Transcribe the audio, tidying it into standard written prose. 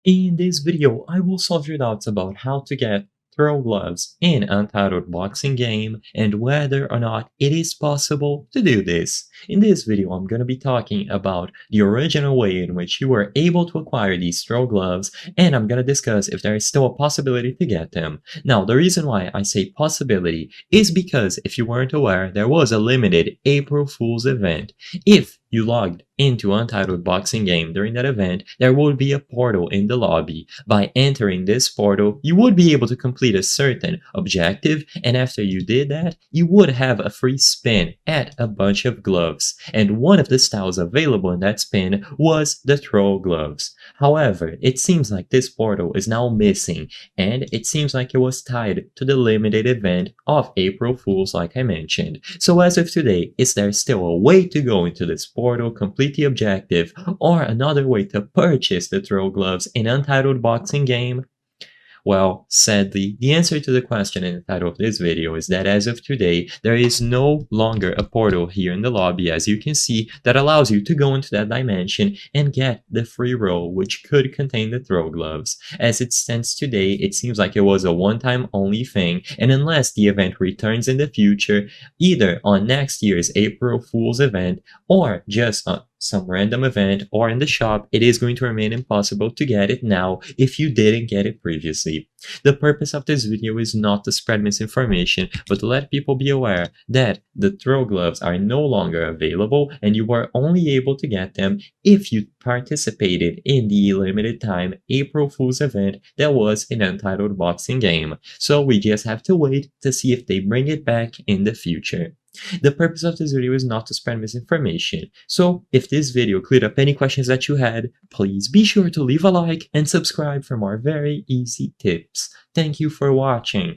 In this video, I will solve your doubts about how to get throw gloves in Untitled Boxing Game and whether or not it is possible to do this. In this video, I'm going to be talking about the original way in which you were able to acquire these throw gloves, and I'm going to discuss if there is still a possibility to get them. Now, the reason why I say possibility is because if you weren't aware, there was a limited April Fool's event. If you logged into Untitled Boxing Game during that event, there would be a portal in the lobby. By entering this portal, you would be able to complete a certain objective, and after you did that, you would have a free spin at a bunch of gloves. And one of the styles available in that spin was the throw gloves. However, it seems like this portal is now missing, and it seems like it was tied to the limited event of April Fools like I mentioned. So as of today, is there still a way to go into this portal, complete the objective, or another way to purchase the throw gloves in Untitled Boxing Game? Well, sadly, the answer to the question in the title of this video is that as of today, there is no longer a portal here in the lobby, as you can see, that allows you to go into that dimension and get the free roll, which could contain the throw gloves. As it stands today, it seems like it was a one-time only thing, and unless the event returns in the future, either on next year's April Fool's event or just on some random event or in the shop, it is going to remain impossible to get it now if you didn't get it previously. The purpose of this video is not to spread misinformation, but to let people be aware that the throw gloves are no longer available and you are only able to get them if you participated in the limited time April Fool's event that was an Untitled Boxing Game. So we just have to wait to see if they bring it back in the future. The purpose of this video is not to spread misinformation, so if this video cleared up any questions that you had, please be sure to leave a like and subscribe for more very easy tips. Thank you for watching.